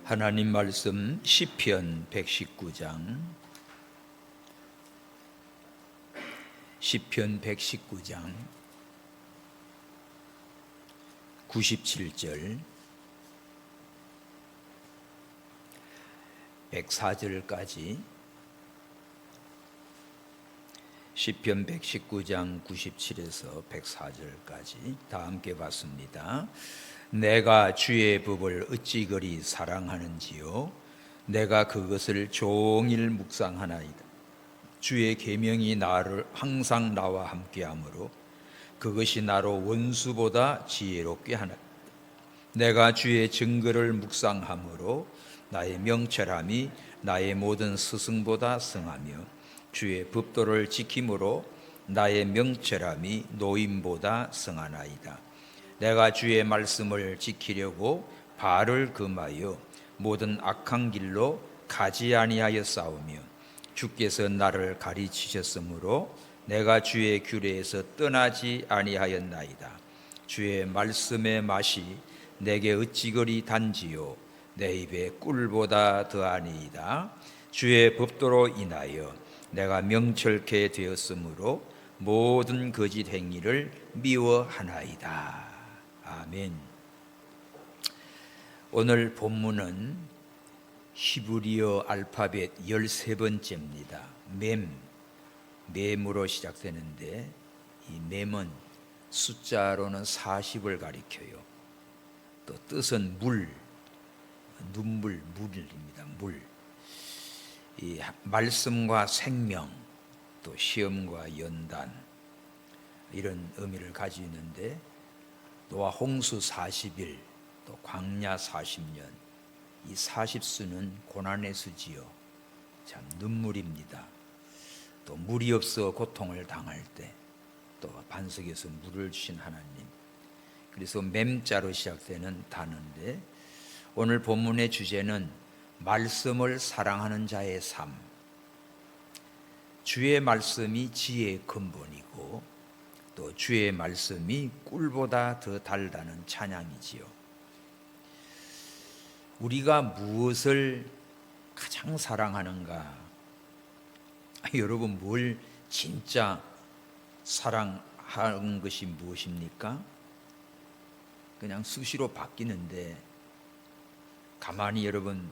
하나님 말씀 시편 119장 97절 104절까지 시편 119장 97에서 104절까지 다 함께 봤습니다. 내가 주의 법을 어찌 그리 사랑하는지요, 내가 그것을 종일 묵상하나이다. 주의 계명이 나를 항상 나와 함께하므로 그것이 나로 원수보다 지혜롭게 하나이다. 내가 주의 증거를 묵상하므로 나의 명철함이 나의 모든 스승보다 승하며 주의 법도를 지킴으로 나의 명철함이 노인보다 승하나이다. 내가 주의 말씀을 지키려고 발을 금하여 모든 악한 길로 가지 아니하여 싸우며 주께서 나를 가르치셨으므로 내가 주의 규례에서 떠나지 아니하였나이다. 주의 말씀의 맛이 내게 어찌 그리 단지요, 내 입에 꿀보다 더하니이다. 주의 법도로 인하여 내가 명철케 되었으므로 모든 거짓 행위를 미워하나이다. 아멘. 오늘 본문은 히브리어 알파벳 13번째입니다. mem으로 시작되는데 이 mem은 숫자로는 40을 가리켜요. 또 뜻은 물입니다. 물. 이 말씀과 생명, 또 시험과 연단, 이런 의미를 가지고 있는데, 노아 홍수 40일, 또 광야 40년, 이 40수는 고난의 수지요. 참 눈물입니다. 또 물이 없어 고통을 당할 때 또 반석에서 물을 주신 하나님, 그래서 mem자로 시작되는 단어인데, 오늘 본문의 주제는 말씀을 사랑하는 자의 삶. 주의 말씀이 지혜의 근본이고 또 주의 말씀이 꿀보다 더 달다는 찬양이지요. 우리가 무엇을 가장 사랑하는가? 여러분, 뭘 진짜 사랑하는 것이 무엇입니까? 그냥 수시로 바뀌는데, 가만히 여러분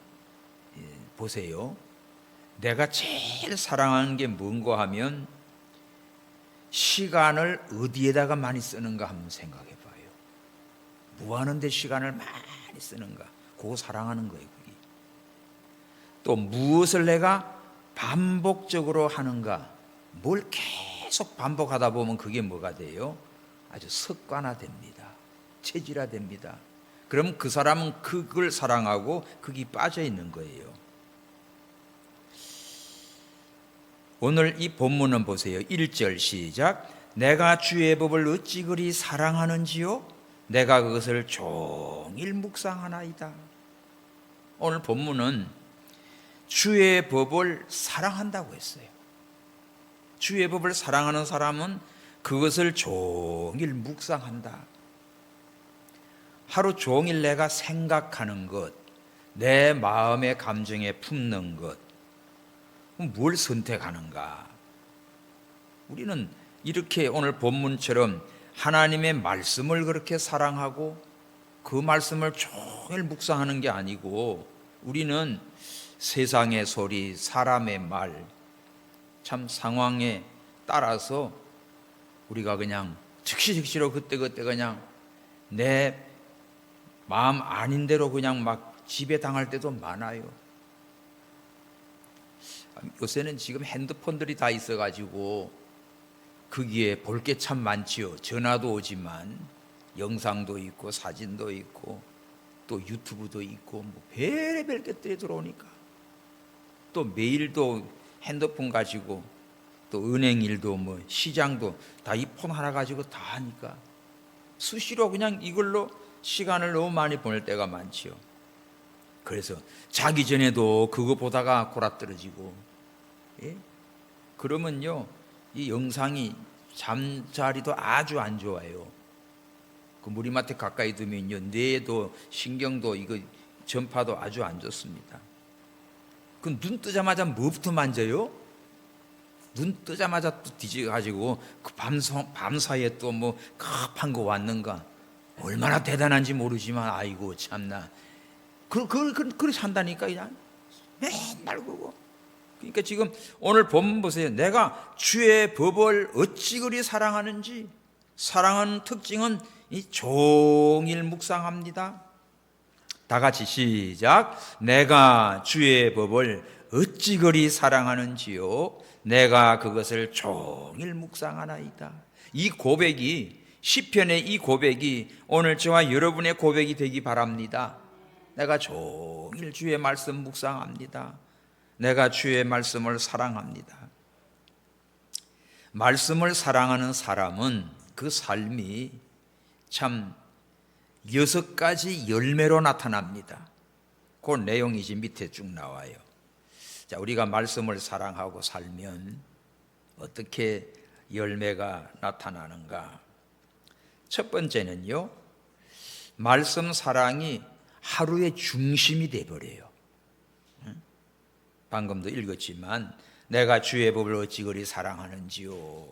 보세요. 내가 제일 사랑하는 게 뭔가 하면 시간을 어디에다가 많이 쓰는가 한번 생각해 봐요. 뭐 하는데 시간을 많이 쓰는가? 그거 사랑하는 거예요. 그게. 또 무엇을 내가 반복적으로 하는가? 뭘 계속 반복하다 보면 그게 뭐가 돼요? 아주 습관화됩니다. 체질화됩니다. 그럼 그 사람은 그걸 사랑하고 거기 빠져 있는 거예요. 오늘 이 본문은 보세요. 1절 시작. 내가 주의 법을 어찌 그리 사랑하는지요, 내가 그것을 종일 묵상하나이다. 오늘 본문은 주의 법을 사랑한다고 했어요. 주의 법을 사랑하는 사람은 그것을 종일 묵상한다. 하루 종일 내가 생각하는 것, 내 마음의 감정에 품는 것, 뭘 선택하는가? 우리는 이렇게 오늘 본문처럼 하나님의 말씀을 그렇게 사랑하고 그 말씀을 종일 묵상하는 게 아니고, 우리는 세상의 소리, 사람의 말, 참 상황에 따라서 우리가 그냥 즉시로 그때 그냥 내 마음 아닌 대로 그냥 막 지배당할 때도 많아요. 요새는 지금 핸드폰들이 다 있어가지고 거기에 볼 게 참 많지요. 전화도 오지만 영상도 있고 사진도 있고 또 유튜브도 있고 뭐 별의별 것들이 들어오니까, 또 매일도 핸드폰 가지고 또 은행 일도 뭐 시장도 다 이 폰 하나 가지고 다 하니까 수시로 그냥 이걸로 시간을 너무 많이 보낼 때가 많지요. 그래서 자기 전에도 그거 보다가 골아떨어지고, 그러면요 이 영상이 잠자리도 아주 안 좋아요. 그 머리맡에 가까이 두면요 뇌도 신경도 이거 전파도 아주 안 좋습니다. 그 눈 뜨자마자 뭐부터 만져요? 눈 뜨자마자 또 뒤져가지고 그 밤사이에 또 뭐 급한 거 왔는가, 얼마나 대단한지 모르지만 아이고 참나 그렇게 산다니까. 그냥 맨날 그러고. 그러니까 지금 오늘 본문 보세요. 내가 주의 법을 어찌 그리 사랑하는지. 사랑하는 특징은 이 종일 묵상합니다. 다 같이 시작. 내가 주의 법을 어찌 그리 사랑하는지요, 내가 그것을 종일 묵상하나이다. 이 고백이, 시편의 이 고백이 오늘 저와 여러분의 고백이 되기 바랍니다. 내가 종일 주의 말씀 묵상합니다. 내가 주의 말씀을 사랑합니다. 말씀을 사랑하는 사람은 그 삶이 참 6가지 열매로 나타납니다. 그 내용이 지금 밑에 쭉 나와요. 자, 우리가 말씀을 사랑하고 살면 어떻게 열매가 나타나는가? 첫 번째는요, 말씀 사랑이 하루의 중심이 되어버려요. 방금도 읽었지만 내가 주의 법을 어찌 그리 사랑하는지요,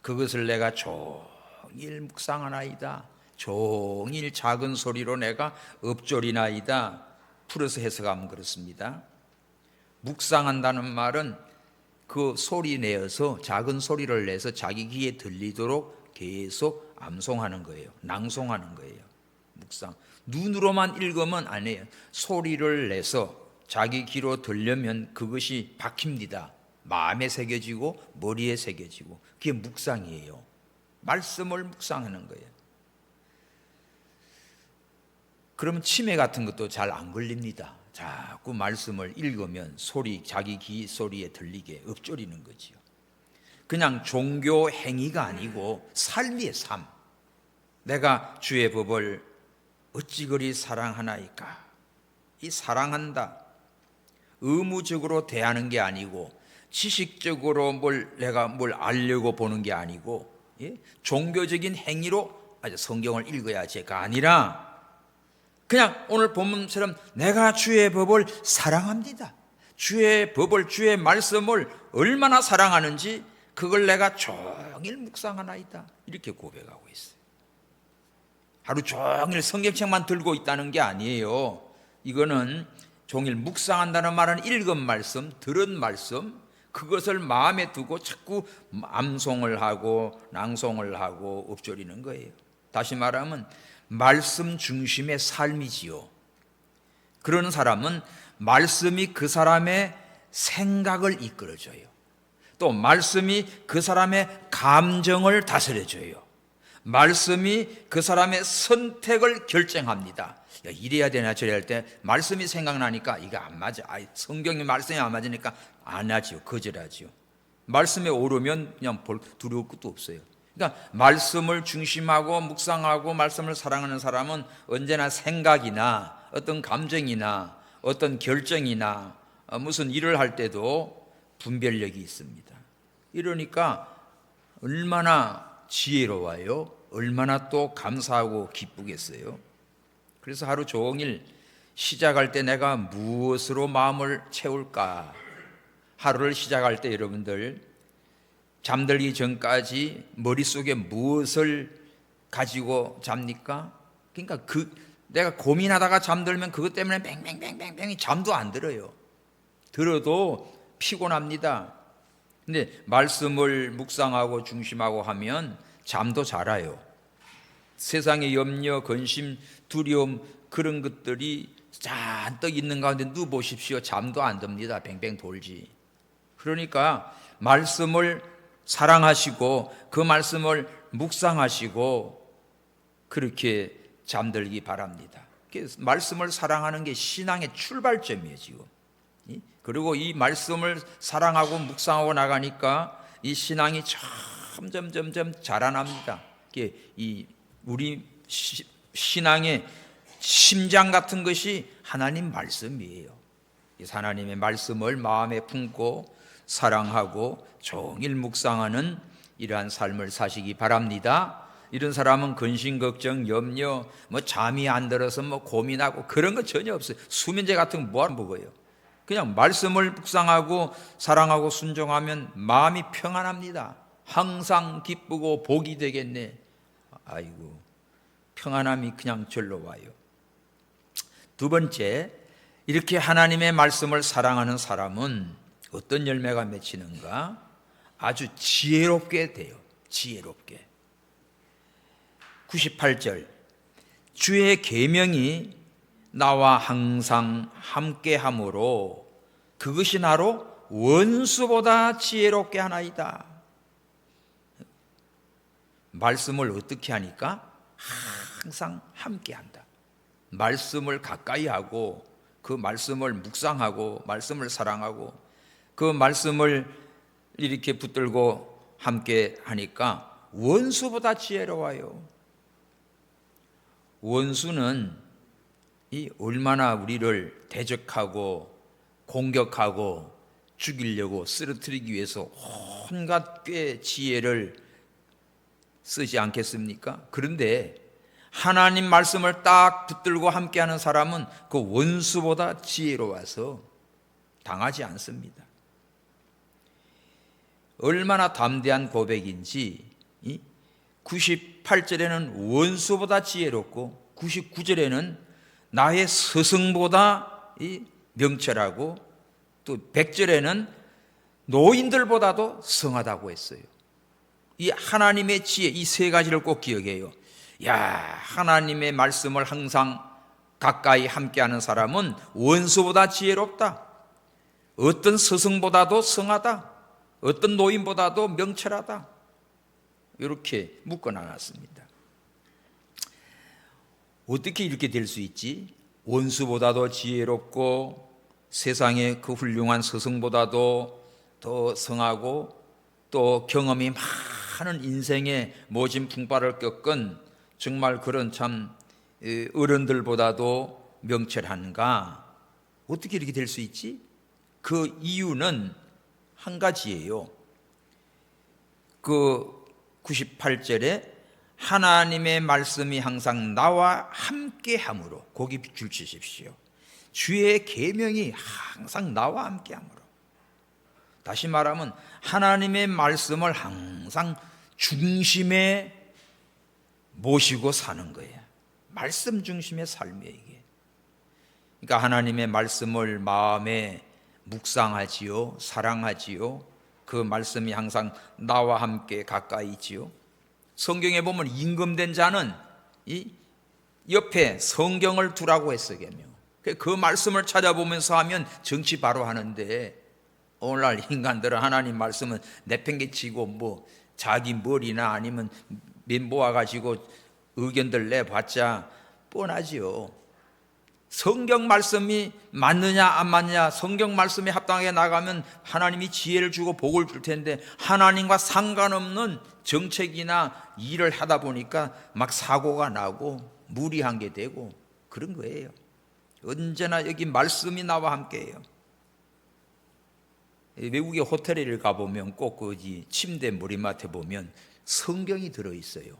그것을 내가 종일 묵상하나이다. 종일 작은 소리로 내가 읊조리나이다. 풀어서 해석하면 그렇습니다. 묵상한다는 말은 그 소리 내어서, 작은 소리를 내서 자기 귀에 들리도록 계속 암송하는 거예요. 낭송하는 거예요. 묵상. 눈으로만 읽으면 안 해요. 소리를 내서 자기 귀로 들려면 그것이 박힙니다. 마음에 새겨지고 머리에 새겨지고. 그게 묵상이에요. 말씀을 묵상하는 거예요. 그러면 치매 같은 것도 잘 안 걸립니다. 자꾸 말씀을 읽으면 자기 귀 소리에 들리게 읊조리는 거지요. 그냥 종교 행위가 아니고 삶이에요, 삶. 내가 주의 법을 어찌 그리 사랑하나이까. 이 사랑한다, 의무적으로 대하는 게 아니고, 지식적으로 내가 뭘 알려고 보는 게 아니고, 종교적인 행위로 성경을 읽어야지가 아니라 그냥 오늘 본문처럼 내가 주의 법을 사랑합니다. 주의 법을, 주의 말씀을 얼마나 사랑하는지 그걸 내가 종일 묵상하나이다. 이렇게 고백하고 있어요. 하루 종일 성경책만 들고 있다는 게 아니에요. 이거는 종일 묵상한다는 말은 읽은 말씀, 들은 말씀, 그것을 마음에 두고 자꾸 암송을 하고 낭송을 하고 읊조리는 거예요. 다시 말하면 말씀 중심의 삶이지요. 그런 사람은 말씀이 그 사람의 생각을 이끌어줘요. 또 말씀이 그 사람의 감정을 다스려줘요. 말씀이 그 사람의 선택을 결정합니다. 야, 이래야 되나 저래야 할 때 말씀이 생각나니까 이거 안 맞아. 성경의 말씀이 안 맞으니까 안 하지요. 거절하지요. 말씀에 오르면 그냥 두려울 것도 없어요. 그러니까 말씀을 중심하고 묵상하고 말씀을 사랑하는 사람은 언제나 생각이나 어떤 감정이나 어떤 결정이나 무슨 일을 할 때도 분별력이 있습니다. 이러니까 얼마나 지혜로워요. 얼마나 또 감사하고 기쁘겠어요. 그래서 하루 종일 시작할 때 내가 무엇으로 마음을 채울까? 하루를 시작할 때 여러분들 잠들기 전까지 머릿속에 무엇을 가지고 잡니까? 그러니까 내가 고민하다가 잠들면 그것 때문에 뱅뱅뱅뱅뱅이 잠도 안 들어요. 들어도 피곤합니다. 근데 말씀을 묵상하고 중심하고 하면 잠도 잘 와요. 세상의 염려, 근심, 두려움 그런 것들이 잔뜩 있는 가운데 누워보십시오. 잠도 안 듭니다. 뱅뱅 돌지. 그러니까 말씀을 사랑하시고 그 말씀을 묵상하시고 그렇게 잠들기 바랍니다. 말씀을 사랑하는 게 신앙의 출발점이에요, 지금. 그리고 이 말씀을 사랑하고 묵상하고 나가니까 이 신앙이 점점 자라납니다. 우리 신앙의 심장 같은 것이 하나님 말씀이에요. 하나님의 말씀을 마음에 품고 사랑하고 종일 묵상하는 이러한 삶을 사시기 바랍니다. 이런 사람은 근심 걱정 염려 뭐 잠이 안 들어서 뭐 고민하고 그런 거 전혀 없어요. 수면제 같은 거 뭐하러 먹어요. 그냥 말씀을 묵상하고 사랑하고 순종하면 마음이 평안합니다. 항상 기쁘고 복이 되겠네. 아이고, 평안함이 그냥 절로 와요. 두 번째, 이렇게 하나님의 말씀을 사랑하는 사람은 어떤 열매가 맺히는가? 아주 지혜롭게 돼요. 지혜롭게. 98절, 주의 계명이 나와 항상 함께함으로 그것이 나로 원수보다 지혜롭게 하나이다. 말씀을 어떻게 하니까? 항상 함께한다. 말씀을 가까이 하고 그 말씀을 묵상하고 말씀을 사랑하고 그 말씀을 이렇게 붙들고 함께 하니까 원수보다 지혜로워요. 원수는 이 얼마나 우리를 대적하고 공격하고 죽이려고 쓰러뜨리기 위해서 온갖 꽤 지혜를 쓰지 않겠습니까? 그런데 하나님 말씀을 딱 붙들고 함께하는 사람은 그 원수보다 지혜로워서 당하지 않습니다. 얼마나 담대한 고백인지 98절에는 원수보다 지혜롭고 99절에는 나의 스승보다 명철하고 또 100절에는 노인들보다도 성하다고 했어요. 이 하나님의 지혜, 이 세 가지를 꼭 기억해요. 야, 하나님의 말씀을 항상 가까이 함께하는 사람은 원수보다 지혜롭다. 어떤 스승보다도 성하다. 어떤 노인보다도 명철하다. 이렇게 묶어놨습니다. 어떻게 이렇게 될 수 있지? 원수보다도 지혜롭고 세상의 그 훌륭한 스승보다도 더 성하고 또 경험이 많은 인생의 모진 풍파를 겪은 정말 그런 참 어른들보다도 명철한가? 어떻게 이렇게 될 수 있지? 그 이유는 한 가지예요. 그 98절에 하나님의 말씀이 항상 나와 함께함으로, 거기 줄 치십시오. 주의 계명이 항상 나와 함께함으로. 다시 말하면 하나님의 말씀을 항상 중심에 모시고 사는 거예요. 말씀 중심의 삶이에요, 이게. 그러니까 하나님의 말씀을 마음에 묵상하지요, 사랑하지요. 그 말씀이 항상 나와 함께 가까이 있지요. 성경에 보면 임금된 자는 이 옆에 성경을 두라고 했어요. 그 말씀을 찾아보면서 하면 정치 바로 하는데, 오늘날 인간들은 하나님 말씀은 내팽개치고 뭐 자기 머리나 아니면 맨 모아가지고 의견들 내봤자 뻔하지요. 성경 말씀이 맞느냐 안 맞느냐, 성경 말씀에 합당하게 나가면 하나님이 지혜를 주고 복을 줄 텐데, 하나님과 상관없는 정책이나 일을 하다 보니까 막 사고가 나고 무리한 게 되고 그런 거예요. 언제나 여기 말씀이 나와 함께해요. 외국의 호텔에 가보면 꼭 그 침대 머리맡에 보면 성경이 들어있어요.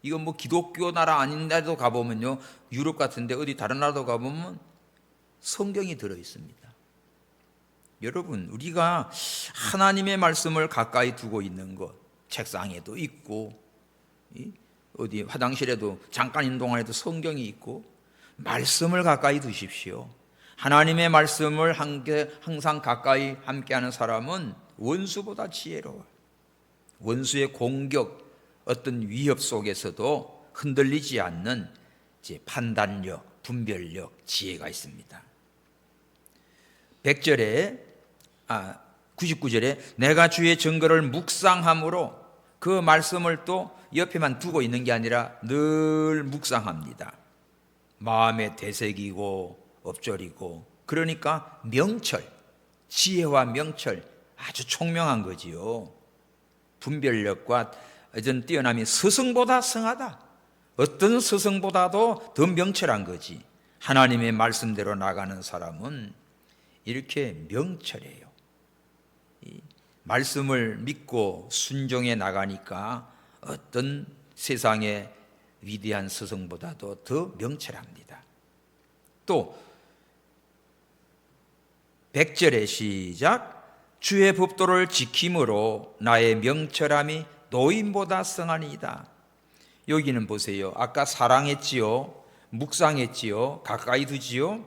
이건 뭐 기독교 나라 아닌 데도 가보면요, 유럽 같은데 어디 다른 나라도 가보면 성경이 들어있습니다. 여러분, 우리가 하나님의 말씀을 가까이 두고 있는 것, 책상에도 있고 어디 화장실에도 잠깐 있는 동안에도 성경이 있고, 말씀을 가까이 두십시오. 하나님의 말씀을 항상 가까이 함께하는 사람은 원수보다 지혜로워. 원수의 공격, 어떤 위협 속에서도 흔들리지 않는 판단력, 분별력, 지혜가 있습니다. 99절에 내가 주의 증거를 묵상함으로, 그 말씀을 또 옆에만 두고 있는 게 아니라 늘 묵상합니다. 마음에 되새기고 엎조리고, 그러니까 명철, 지혜와 명철, 아주 총명한 거지요. 분별력과 어떤 뛰어남이 스승보다 성하다. 어떤 스승보다도 더 명철한 거지. 하나님의 말씀대로 나가는 사람은 이렇게 명철해요. 이 말씀을 믿고 순종해 나가니까 어떤 세상의 위대한 스승보다도 더 명철합니다. 또 100절의 시작, 주의 법도를 지킴으로 나의 명철함이 노인보다 성하니이다. 여기는 보세요. 아까 사랑했지요, 묵상했지요, 가까이 두지요.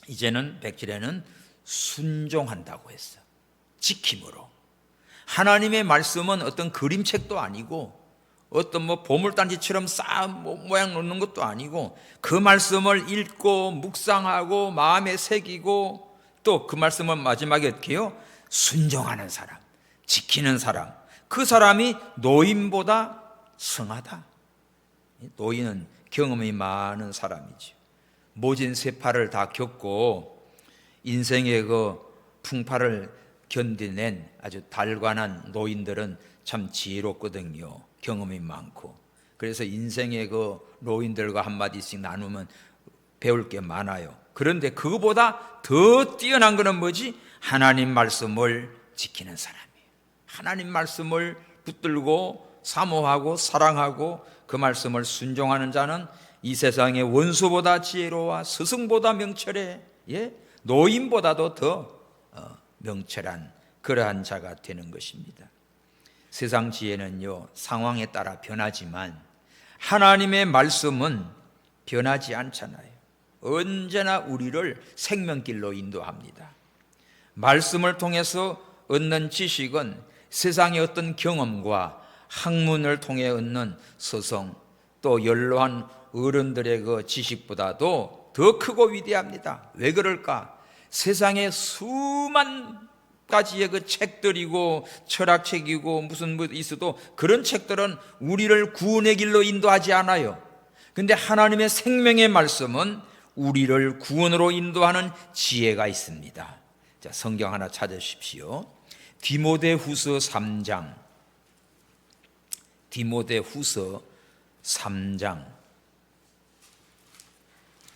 이제는 100절에는 순종한다고 했어. 지킴으로. 하나님의 말씀은 어떤 그림책도 아니고 어떤 보물단지처럼 모양 놓는 것도 아니고 그 말씀을 읽고 묵상하고 마음에 새기고 또 그 말씀은 마지막에 어떻게 해요? 순종하는 사람, 지키는 사람, 그 사람이 노인보다 성하다. 노인은 경험이 많은 사람이죠. 모진 세파를 다 겪고 인생의 그 풍파를 견뎌낸 아주 달관한 노인들은 참 지혜롭거든요. 경험이 많고. 그래서 인생의 그 노인들과 한마디씩 나누면 배울 게 많아요. 그런데 그거보다 더 뛰어난 것은 뭐지? 하나님 말씀을 지키는 사람이에요. 하나님 말씀을 붙들고 사모하고 사랑하고 그 말씀을 순종하는 자는 이 세상의 원수보다 지혜로워 스승보다 명철해, 노인보다도 더 명철한 그러한 자가 되는 것입니다. 세상 지혜는요, 상황에 따라 변하지만 하나님의 말씀은 변하지 않잖아요. 언제나 우리를 생명길로 인도합니다. 말씀을 통해서 얻는 지식은 세상의 어떤 경험과 학문을 통해 얻는 서성 또 연로한 어른들의 그 지식보다도 더 크고 위대합니다. 왜 그럴까? 세상에 수만 가지의 그 책들이고 철학책이고 무슨 있어도 그런 책들은 우리를 구원의 길로 인도하지 않아요. 근데 하나님의 생명의 말씀은 우리를 구원으로 인도하는 지혜가 있습니다. 자, 성경 하나 찾으십시오. 디모데후서 3장. 디모데후서 3장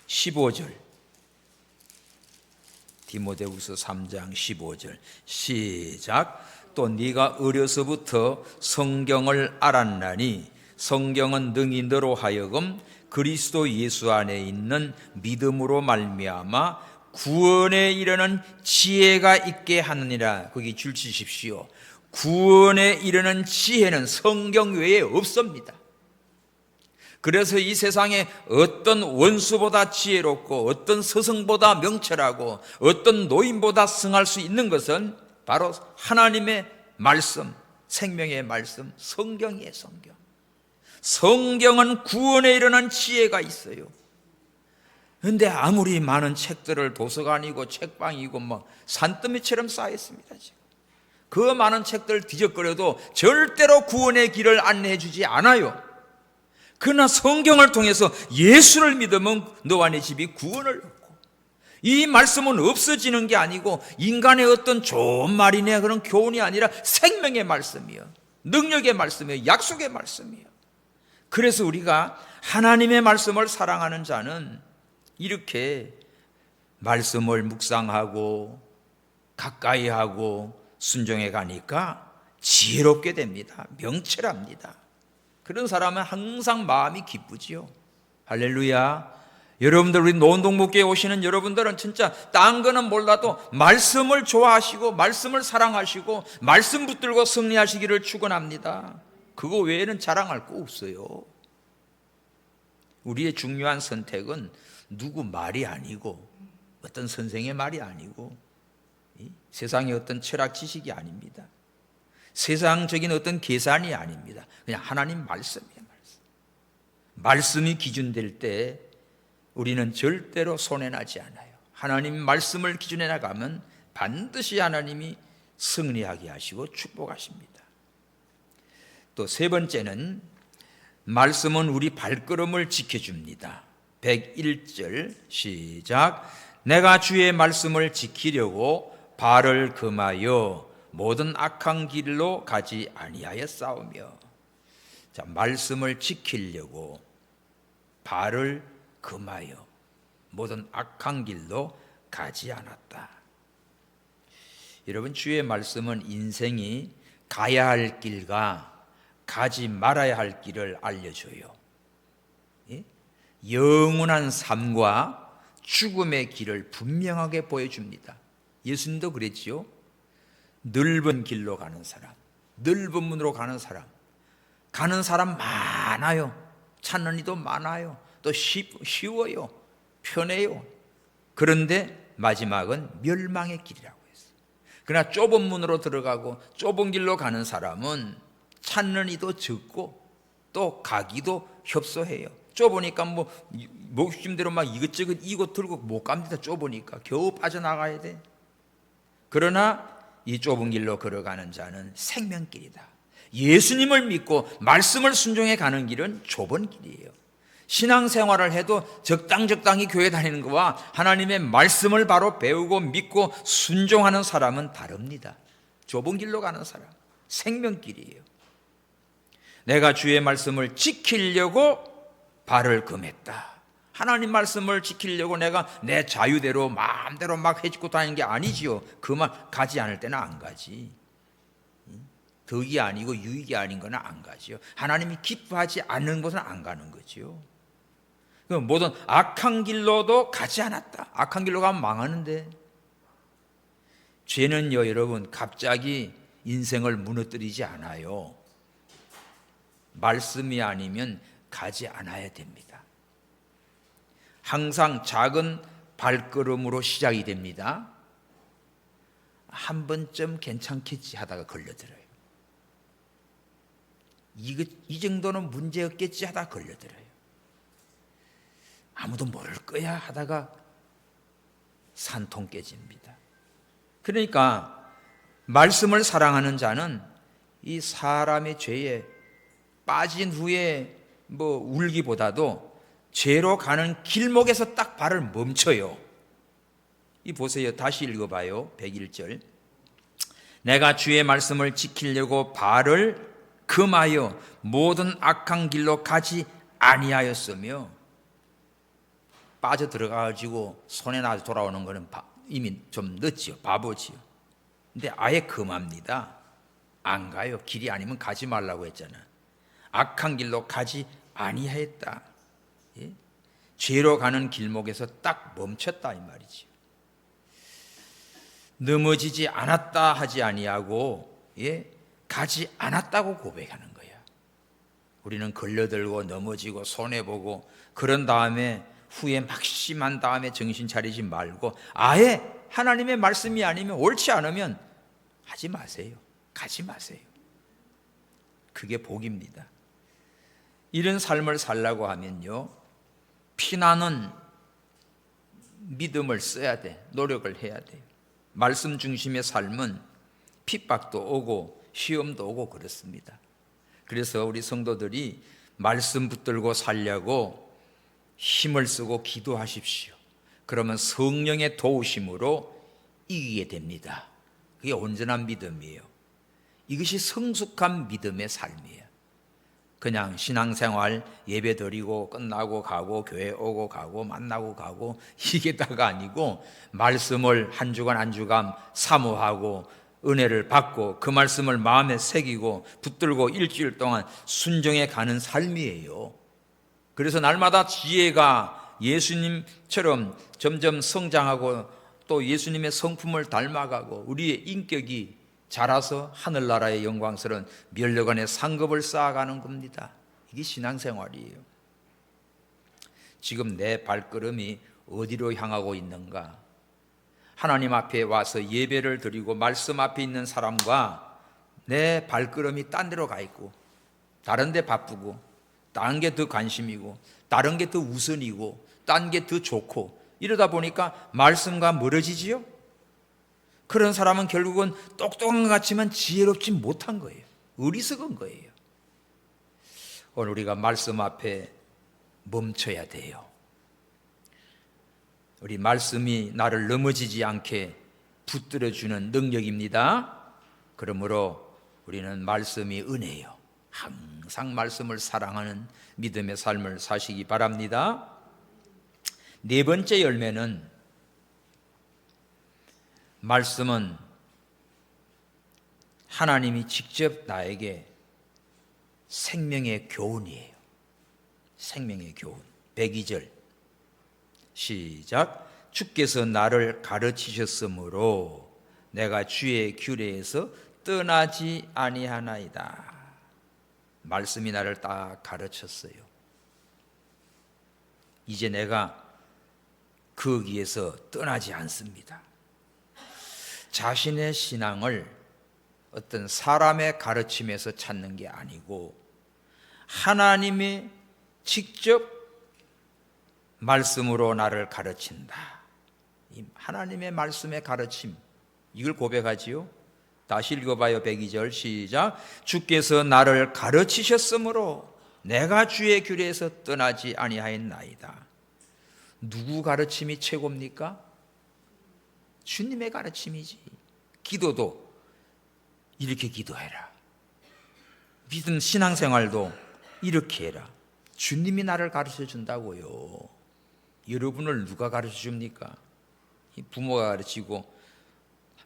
15절. 디모데후서 3장 15절 시작. 또 네가 어려서부터 성경을 알았나니 성경은 능히 너로 하여금 그리스도 예수 안에 있는 믿음으로 말미암아 구원에 이르는 지혜가 있게 하느니라. 거기 줄 치십시오. 구원에 이르는 지혜는 성경 외에 없습니다. 그래서 이 세상에 어떤 원수보다 지혜롭고 어떤 스승보다 명철하고 어떤 노인보다 승할 수 있는 것은 바로 하나님의 말씀, 생명의 말씀, 성경이에요. 성경. 성경은 구원에 이르는 지혜가 있어요. 그런데 아무리 많은 책들을 도서관이고 책방이고 산더미처럼 쌓여 있습니다. 지금 그 많은 책들을 뒤적거려도 절대로 구원의 길을 안내해 주지 않아요. 그러나 성경을 통해서 예수를 믿으면 너와 네 집이 구원을 얻고, 이 말씀은 없어지는 게 아니고 인간의 어떤 좋은 말이냐 그런 교훈이 아니라 생명의 말씀이요, 능력의 말씀이요, 약속의 말씀이요. 그래서 우리가 하나님의 말씀을 사랑하는 자는 이렇게 말씀을 묵상하고 가까이 하고 순종해 가니까 지혜롭게 됩니다. 명철합니다. 그런 사람은 항상 마음이 기쁘지요. 할렐루야. 여러분들, 우리 노원동목교에 오시는 여러분들은 진짜 딴 거는 몰라도 말씀을 좋아하시고 말씀을 사랑하시고 말씀 붙들고 승리하시기를 축원합니다. 그거 외에는 자랑할 거 없어요. 우리의 중요한 선택은 누구 말이 아니고 어떤 선생의 말이 아니고 세상의 어떤 철학 지식이 아닙니다. 세상적인 어떤 계산이 아닙니다. 그냥 하나님 말씀이에요. 말씀이 기준될 때 우리는 절대로 손해나지 않아요. 하나님 말씀을 기준에 나가면 반드시 하나님이 승리하게 하시고 축복하십니다. 또 세 번째는 말씀은 우리 발걸음을 지켜줍니다. 101절 시작. 내가 주의 말씀을 지키려고 발을 금하여 모든 악한 길로 가지 아니하여 싸우며. 자, 말씀을 지키려고 발을 금하여 모든 악한 길로 가지 않았다. 여러분, 주의 말씀은 인생이 가야 할 길과 가지 말아야 할 길을 알려줘요. 예? 영원한 삶과 죽음의 길을 분명하게 보여줍니다. 예수님도 그랬지요. 넓은 길로 가는 사람, 넓은 문으로 가는 사람 많아요. 찾는 이도 많아요. 또 쉬워요. 편해요. 그런데 마지막은 멸망의 길이라고 했어요. 그러나 좁은 문으로 들어가고 좁은 길로 가는 사람은 찾는 이도 적고 또 가기도 협소해요. 좁으니까 목심대로 막 이것저것 이곳 들고 못 갑니다. 좁으니까 겨우 빠져나가야 돼. 그러나 이 좁은 길로 걸어가는 자는 생명길이다. 예수님을 믿고 말씀을 순종해 가는 길은 좁은 길이에요. 신앙생활을 해도 적당히 교회 다니는 것과 하나님의 말씀을 바로 배우고 믿고 순종하는 사람은 다릅니다. 좁은 길로 가는 사람, 생명길이에요. 내가 주의 말씀을 지키려고 발을 금했다. 하나님 말씀을 지키려고 내가 내 자유대로 마음대로 막 해집고 다니는 게 아니지요. 그 말 가지 않을 때는 안 가지. 덕이 아니고 유익이 아닌 거는 안 가지요. 하나님이 기뻐하지 않는 곳은 안 가는 거지요. 모든 악한 길로도 가지 않았다. 악한 길로 가면 망하는데. 죄는요, 여러분, 갑자기 인생을 무너뜨리지 않아요. 말씀이 아니면 가지 않아야 됩니다. 항상 작은 발걸음으로 시작이 됩니다. 한 번쯤 괜찮겠지 하다가 걸려들어요. 이 정도는 문제 없겠지 하다가 걸려들어요. 아무도 모를 거야 하다가 산통 깨집니다. 그러니까 말씀을 사랑하는 자는 이 사람의 죄에 빠진 후에 울기보다도 죄로 가는 길목에서 딱 발을 멈춰요. 이 보세요. 다시 읽어봐요. 101절. 내가 주의 말씀을 지키려고 발을 금하여 모든 악한 길로 가지 아니하였으며. 빠져 들어가가지고 손에 나서 돌아오는 거는 이미 좀 늦지요. 바보지요. 근데 아예 금합니다. 안 가요. 길이 아니면 가지 말라고 했잖아. 악한 길로 가지 아니하였다. 예? 죄로 가는 길목에서 딱 멈췄다 이 말이지. 넘어지지 않았다 하지 아니하고 가지 않았다고 고백하는 거야. 우리는 걸려들고 넘어지고 손해보고 그런 다음에 후에 막심한 다음에 정신 차리지 말고 아예 하나님의 말씀이 아니면 옳지 않으면 하지 마세요. 가지 마세요. 그게 복입니다. 이런 삶을 살라고 하면요, 피나는 믿음을 써야 돼. 노력을 해야 돼요. 말씀 중심의 삶은 핍박도 오고 시험도 오고 그렇습니다. 그래서 우리 성도들이 말씀 붙들고 살려고 힘을 쓰고 기도하십시오. 그러면 성령의 도우심으로 이기게 됩니다. 그게 온전한 믿음이에요. 이것이 성숙한 믿음의 삶이에요. 그냥 신앙생활 예배 드리고 끝나고 가고 교회 오고 가고 만나고 가고 이게 다가 아니고 말씀을 한 주간 한 주간 사모하고 은혜를 받고 그 말씀을 마음에 새기고 붙들고 일주일 동안 순종해 가는 삶이에요. 그래서 날마다 지혜가 예수님처럼 점점 성장하고 또 예수님의 성품을 닮아가고 우리의 인격이 자라서 하늘나라의 영광스러운 면류관의 상급을 쌓아가는 겁니다. 이게 신앙생활이에요. 지금 내 발걸음이 어디로 향하고 있는가? 하나님 앞에 와서 예배를 드리고 말씀 앞에 있는 사람과 내 발걸음이 딴 데로 가 있고 다른 데 바쁘고 다른 게 더 관심이고 다른 게 더 우선이고 딴 게 더 좋고 이러다 보니까 말씀과 멀어지지요? 그런 사람은 결국은 똑똑한 것 같지만 지혜롭지 못한 거예요. 어리석은 거예요. 오늘 우리가 말씀 앞에 멈춰야 돼요. 우리 말씀이 나를 넘어지지 않게 붙들어주는 능력입니다. 그러므로 우리는 말씀이 은혜요. 항상 말씀을 사랑하는 믿음의 삶을 사시기 바랍니다. 네 번째 열매는 말씀은 하나님이 직접 나에게 생명의 교훈이에요. 생명의 교훈. 102절 시작. 주께서 나를 가르치셨으므로 내가 주의 규례에서 떠나지 아니하나이다. 말씀이 나를 딱 가르쳤어요. 이제 내가 거기에서 떠나지 않습니다. 자신의 신앙을 어떤 사람의 가르침에서 찾는 게 아니고 하나님이 직접 말씀으로 나를 가르친다. 이 하나님의 말씀의 가르침, 이걸 고백하지요. 다시 읽어봐요. 102절 시작. 주께서 나를 가르치셨으므로 내가 주의 규례에서 떠나지 아니하였나이다. 누구 가르침이 최고입니까? 주님의 가르침이지. 기도도 이렇게 기도해라. 믿음 신앙생활도 이렇게 해라. 주님이 나를 가르쳐 준다고요. 여러분을 누가 가르쳐 줍니까? 부모가 가르치고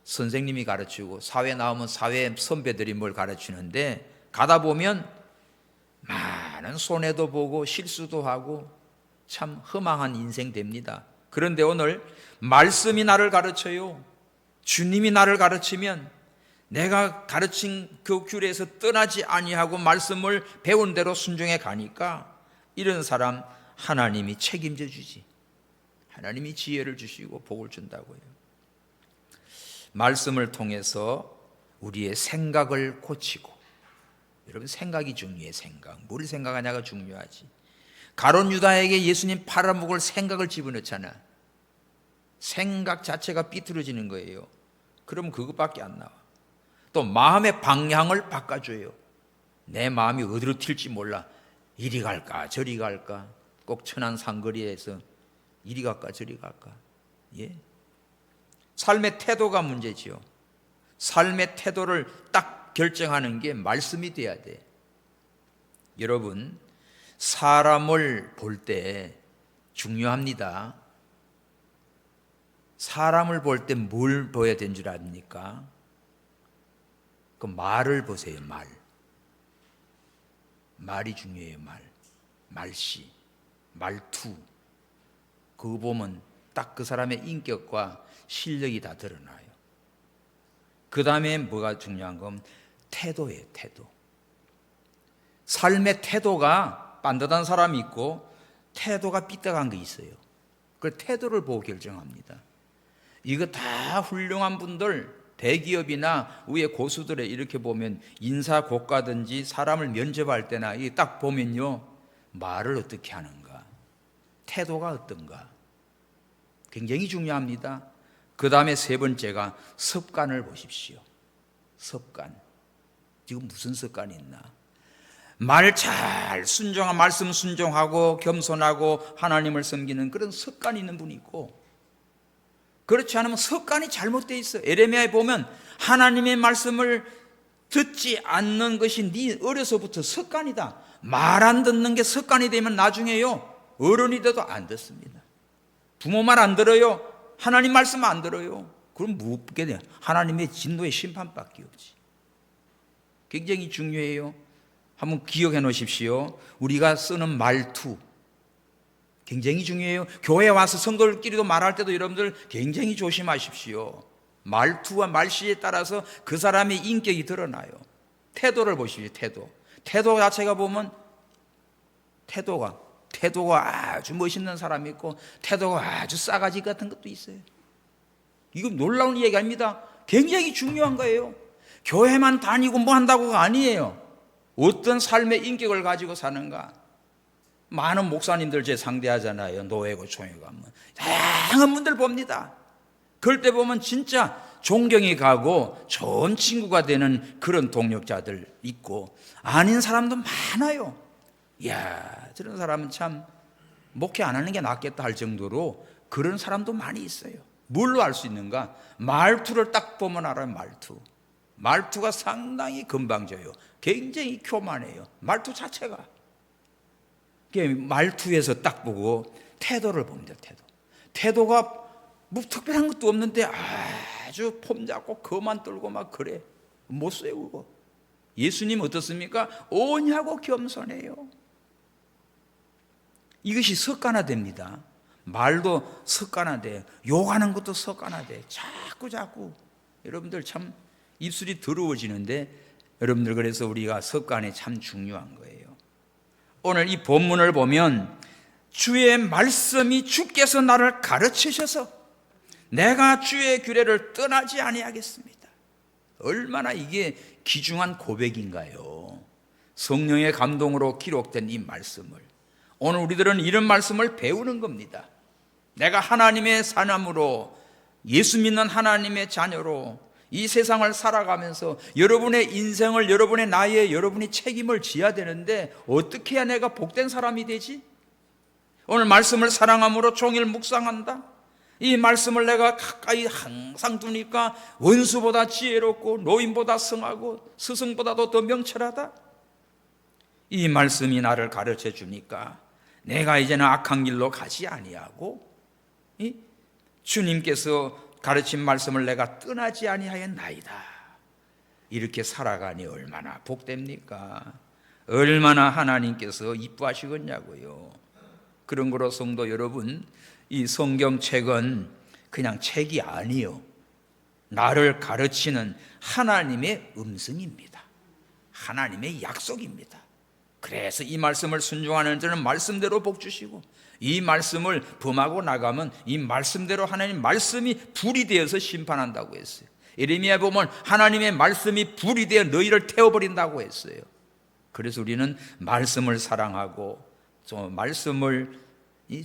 선생님이 가르치고 사회 나오면 사회 선배들이 뭘 가르치는데 가다 보면 많은 손해도 보고 실수도 하고 참 허망한 인생 됩니다. 그런데 오늘 말씀이 나를 가르쳐요. 주님이 나를 가르치면 내가 가르친 그 규례에서 떠나지 아니하고 말씀을 배운 대로 순종해 가니까 이런 사람 하나님이 책임져 주지. 하나님이 지혜를 주시고 복을 준다고요. 말씀을 통해서 우리의 생각을 고치고, 여러분 생각이 중요해. 생각. 뭘 생각하냐가 중요하지. 가룟 유다에게 예수님 팔아먹을 생각을 집어넣잖아. 생각 자체가 삐뚤어지는 거예요. 그럼 그것밖에 안 나와. 또 마음의 방향을 바꿔줘요. 내 마음이 어디로 튈지 몰라. 이리 갈까 저리 갈까. 꼭 천안 상거리에서 이리 갈까 저리 갈까. 예? 삶의 태도가 문제지요. 삶의 태도를 딱 결정하는 게 말씀이 돼야 돼. 여러분, 사람을 볼 때 중요합니다. 사람을 볼 때 뭘 보여야 되는 줄 압니까? 그 말을 보세요. 말이 중요해요. 말씨, 말투. 그거 보면 딱 그 사람의 인격과 실력이 다 드러나요. 그 다음에 뭐가 중요한 건 태도예요. 태도. 삶의 태도가 빤듯한 사람이 있고 태도가 삐딱한 게 있어요. 그 태도를 보고 결정합니다. 이거 다 훌륭한 분들, 대기업이나 위에 고수들에 이렇게 보면 인사 고과든지 사람을 면접할 때나 이게 딱 보면요, 말을 어떻게 하는가, 태도가 어떤가 굉장히 중요합니다. 그 다음에 세 번째가 습관을 보십시오. 습관. 지금 무슨 습관이 있나? 말 잘 순종하고 말씀 순종하고 겸손하고 하나님을 섬기는 그런 습관이 있는 분이 있고, 그렇지 않으면 습관이 잘못되어 있어요. 에레미야에 보면 하나님의 말씀을 듣지 않는 것이 네 어려서부터 습관이다. 말 안 듣는 게 습관이 되면 나중에요, 어른이 돼도 안 듣습니다. 부모 말 안 들어요. 하나님 말씀 안 들어요. 그럼 묻게 돼요. 하나님의 진노의 심판밖에 없지. 굉장히 중요해요. 한번 기억해 놓으십시오. 우리가 쓰는 말투 굉장히 중요해요. 교회에 와서 성도들끼리도 말할 때도 여러분들 굉장히 조심하십시오. 말투와 말씨에 따라서 그 사람의 인격이 드러나요. 태도를 보십시오. 태도 자체가 보면 태도가 아주 멋있는 사람이 있고 태도가 아주 싸가지 같은 것도 있어요. 이거 놀라운 얘기 아닙니다. 굉장히 중요한 거예요. 교회만 다니고 뭐 한다고가 아니에요. 어떤 삶의 인격을 가지고 사는가. 많은 목사님들 제 상대하잖아요. 노예고 총회고 하면 다양한 분들 봅니다. 그럴 때 보면 진짜 존경이 가고 좋은 친구가 되는 그런 동력자들 있고 아닌 사람도 많아요. 이야, 저런 사람은 참 목회 안 하는 게 낫겠다 할 정도로 그런 사람도 많이 있어요. 뭘로 알 수 있는가? 말투를 딱 보면 알아요. 말투가 상당히 건방져요. 굉장히 교만해요. 말투 자체가. 말투에서 딱 보고 태도를 봅니다. 태도가 뭐 특별한 것도 없는데 아주 폼 잡고 거만 떨고 막 그래. 못 써요 그거. 예수님 어떻습니까? 오냐고 겸손해요. 이것이 습관화됩니다. 말도 습관화돼. 욕하는 것도 습관화돼. 자꾸 여러분들 참 입술이 더러워지는데, 여러분들 그래서 우리가 습관이 참 중요한 거예요. 오늘 이 본문을 보면 주의 말씀이 주께서 나를 가르치셔서 내가 주의 규례를 떠나지 아니하겠습니다. 얼마나 이게 귀중한 고백인가요? 성령의 감동으로 기록된 이 말씀을 오늘 우리들은 이런 말씀을 배우는 겁니다. 내가 하나님의 사람으로, 예수 믿는 하나님의 자녀로 이 세상을 살아가면서 여러분의 인생을, 여러분의 나이에 여러분이 책임을 져야 되는데 어떻게 해야 내가 복된 사람이 되지? 오늘 말씀을 사랑함으로 종일 묵상한다. 이 말씀을 내가 가까이 항상 두니까 원수보다 지혜롭고 노인보다 성하고 스승보다도 더 명철하다. 이 말씀이 나를 가르쳐 주니까 내가 이제는 악한 길로 가지 아니하고 주님께서 가르친 말씀을 내가 떠나지 아니하였나이다. 이렇게 살아가니 얼마나 복됩니까? 얼마나 하나님께서 이뻐하시겠냐고요. 그런 거로 성도 여러분, 이 성경책은 그냥 책이 아니요, 나를 가르치는 하나님의 음성입니다. 하나님의 약속입니다. 그래서 이 말씀을 순종하는 자는 말씀대로 복 주시고, 이 말씀을 범하고 나가면 이 말씀대로 하나님 말씀이 불이 되어서 심판한다고 했어요. 예레미야에 보면 하나님의 말씀이 불이 되어 너희를 태워버린다고 했어요. 그래서 우리는 말씀을 사랑하고 말씀을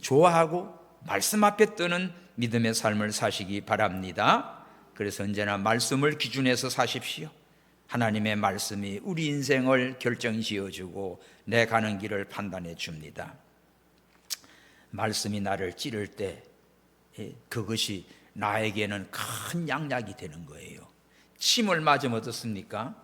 좋아하고 말씀 앞에 뜨는 믿음의 삶을 사시기 바랍니다. 그래서 언제나 말씀을 기준해서 사십시오. 하나님의 말씀이 우리 인생을 결정지어주고 내 가는 길을 판단해 줍니다. 말씀이 나를 찌를 때 그것이 나에게는 큰 양약이 되는 거예요. 침을 맞으면 어떻습니까?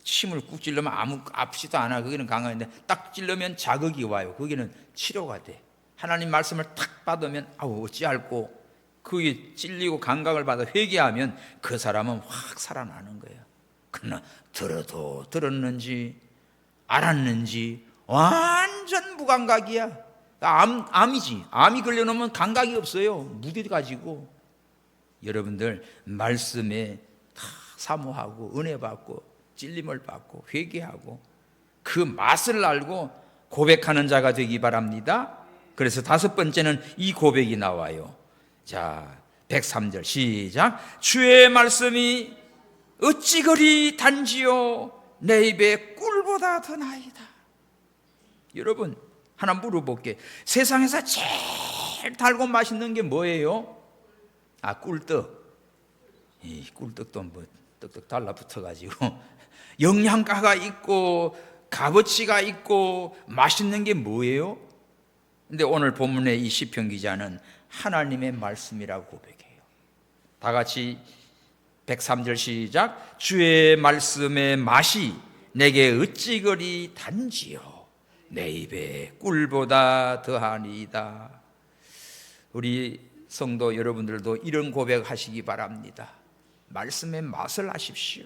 침을 꾹 찔르면 아무 아프지도 않아. 거기는 강한데 딱 찔르면 자극이 와요. 거기는 치료가 돼. 하나님 말씀을 탁 받으면 어찌할꼬, 그게 찔리고 감각을 받아 회개하면 그 사람은 확 살아나는 거예요. 그러나 들어도 들었는지 알았는지 완전 무감각이야. 암이지. 암이 걸려놓으면 감각이 없어요. 무디 가지고. 여러분들 말씀에 다 사모하고 은혜 받고 찔림을 받고 회개하고 그 맛을 알고 고백하는 자가 되기 바랍니다. 그래서 다섯 번째는 이 고백이 나와요. 자, 103절 시작. 주의 말씀이 어찌 그리 단지요 내 입에 꿀보다 더 나이다. 여러분 하나 물어볼게. 세상에서 제일 달고 맛있는 게 뭐예요? 꿀떡. 이 꿀떡도 뭐 떡떡 달라붙어가지고 영양가가 있고 값어치가 있고 맛있는 게 뭐예요? 근데 오늘 본문의 이 시편 기자는 하나님의 말씀이라고 고백해요. 다 같이 103절 시작. 주의 말씀의 맛이 내게 어찌 그리 단지요 내 입에 꿀보다 더하니이다. 우리 성도 여러분들도 이런 고백하시기 바랍니다. 말씀의 맛을 아십시오.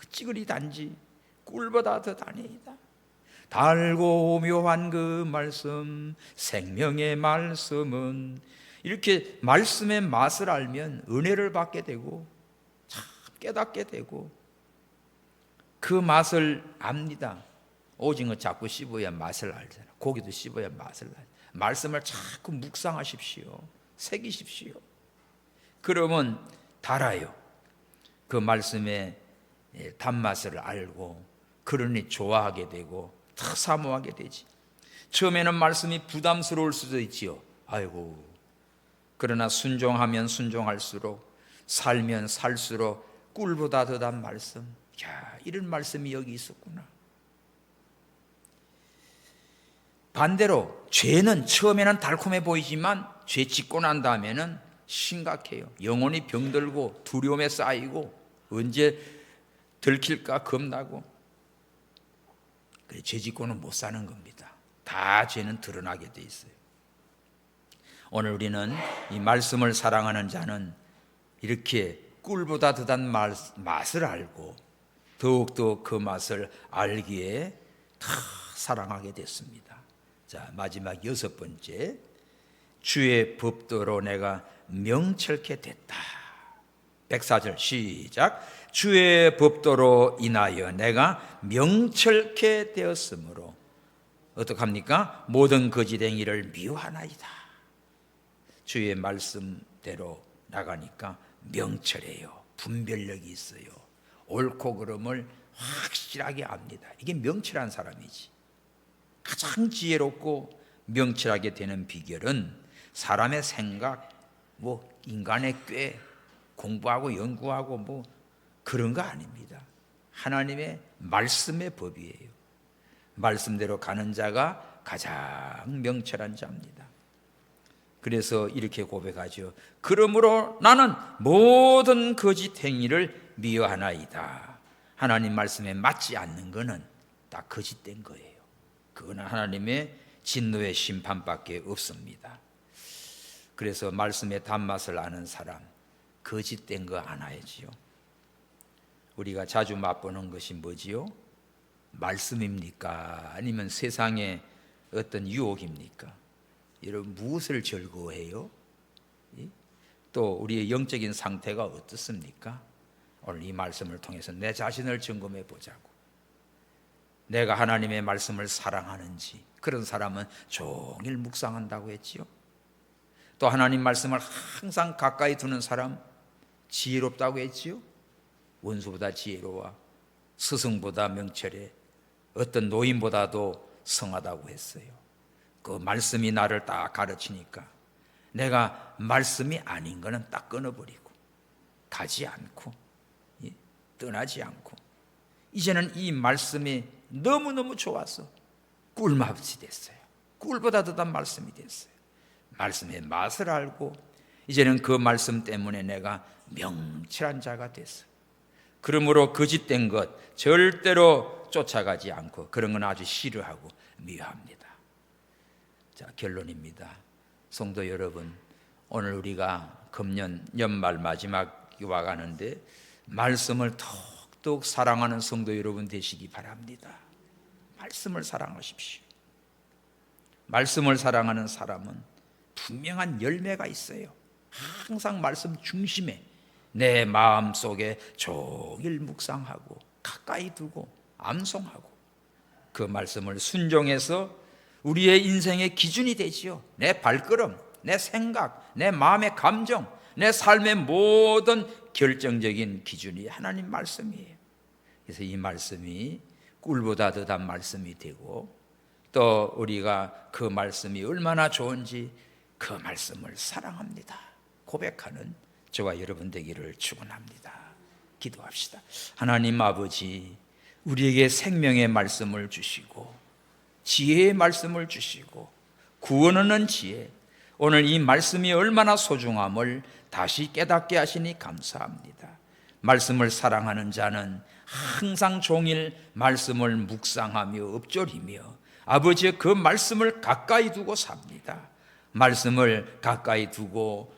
어찌 그리 단지 꿀보다 더 다니이다. 달고 묘한 그 말씀, 생명의 말씀은, 이렇게 말씀의 맛을 알면 은혜를 받게 되고 참 깨닫게 되고 그 맛을 압니다. 오징어 자꾸 씹어야 맛을 알잖아. 고기도 씹어야 맛을 알잖아. 말씀을 자꾸 묵상하십시오. 새기십시오. 그러면 달아요. 그 말씀의 단맛을 알고 그러니 좋아하게 되고 더 사모하게 되지. 처음에는 말씀이 부담스러울 수도 있지요. 아이고. 그러나 순종하면 순종할수록, 살면 살수록 꿀보다 더 단 말씀. 야, 이런 말씀이 여기 있었구나. 반대로 죄는 처음에는 달콤해 보이지만 죄 짓고 난 다음에는 심각해요. 영혼이 병들고 두려움에 쌓이고 언제 들킬까 겁나고. 죄 짓고는 못 사는 겁니다. 다 죄는 드러나게 돼 있어요. 오늘 우리는 이 말씀을 사랑하는 자는 이렇게 꿀보다 더 단 맛을 알고 더욱더 그 맛을 알기에 더 사랑하게 됐습니다. 자, 마지막 6번째, 주의 법도로 내가 명철케 됐다. 104절 시작. 주의 법도로 인하여 내가 명철케 되었으므로 어떡합니까? 모든 거짓행위를 미워하나이다. 주의 말씀대로 나가니까 명철해요. 분별력이 있어요. 옳고 그름을 확실하게 압니다. 이게 명철한 사람이지. 가장 지혜롭고 명철하게 되는 비결은 사람의 생각, 인간의 꾀, 공부하고 연구하고 그런 거 아닙니다. 하나님의 말씀의 법이에요. 말씀대로 가는 자가 가장 명철한 자입니다. 그래서 이렇게 고백하죠. 그러므로 나는 모든 거짓 행위를 미워하나이다. 하나님 말씀에 맞지 않는 것은 다 거짓된 거예요. 그거는 하나님의 진노의 심판밖에 없습니다. 그래서 말씀의 단맛을 아는 사람, 거짓된 거 안 하지요. 우리가 자주 맛보는 것이 뭐지요? 말씀입니까? 아니면 세상의 어떤 유혹입니까? 여러분, 무엇을 즐거워해요? 또 우리의 영적인 상태가 어떻습니까? 오늘 이 말씀을 통해서 내 자신을 점검해 보자고. 내가 하나님의 말씀을 사랑하는지. 그런 사람은 종일 묵상한다고 했지요. 또 하나님 말씀을 항상 가까이 두는 사람, 지혜롭다고 했지요. 원수보다 지혜로워, 스승보다 명철해, 어떤 노인보다도 성하다고 했어요. 그 말씀이 나를 딱 가르치니까 내가 말씀이 아닌 거는 딱 끊어버리고 가지 않고 떠나지 않고 이제는 이 말씀이 너무너무 좋아서 꿀맛이 됐어요. 꿀보다 더 단 말씀이 됐어요. 말씀의 맛을 알고 이제는 그 말씀 때문에 내가 명철한 자가 됐어요. 그러므로 거짓된 것 절대로 쫓아가지 않고 그런 건 아주 싫어하고 미워합니다. 자, 결론입니다. 성도 여러분, 오늘 우리가 금년 연말 마지막이 와가는데 말씀을 더욱 사랑하는 성도 여러분 되시기 바랍니다. 말씀을 사랑하십시오. 말씀을 사랑하는 사람은 분명한 열매가 있어요. 항상 말씀 중심에 내 마음속에 종일 묵상하고 가까이 두고 암송하고 그 말씀을 순종해서 우리의 인생의 기준이 되지요. 내 발걸음, 내 생각, 내 마음의 감정, 내 삶의 모든 결정적인 기준이 하나님 말씀이에요. 그래서 이 말씀이 꿀보다 더 단 말씀이 되고 또 우리가 그 말씀이 얼마나 좋은지 그 말씀을 사랑합니다. 고백하는 저와 여러분 되기를 축원합니다. 기도합시다. 하나님 아버지, 우리에게 생명의 말씀을 주시고 지혜의 말씀을 주시고 구원하는 지혜, 오늘 이 말씀이 얼마나 소중함을 다시 깨닫게 하시니 감사합니다. 말씀을 사랑하는 자는 항상 종일 말씀을 묵상하며 읊조리며 아버지의 그 말씀을 가까이 두고 삽니다. 말씀을 가까이 두고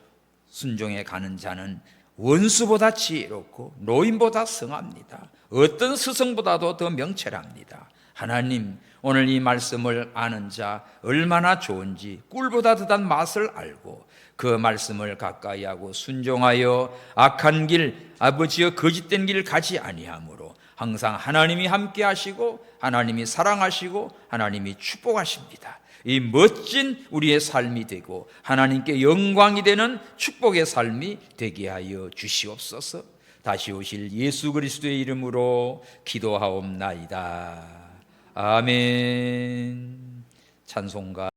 순종해 가는 자는 원수보다 지혜롭고 노인보다 성합니다. 어떤 스승보다도 더 명철합니다. 하나님, 오늘 이 말씀을 아는 자 얼마나 좋은지 꿀보다 더 단 맛을 알고 그 말씀을 가까이 하고 순종하여 악한 길, 아버지의 거짓된 길 가지 아니하므로 항상 하나님이 함께 하시고 하나님이 사랑하시고 하나님이 축복하십니다. 이 멋진 우리의 삶이 되고 하나님께 영광이 되는 축복의 삶이 되게 하여 주시옵소서. 다시 오실 예수 그리스도의 이름으로 기도하옵나이다. 아멘. 찬송가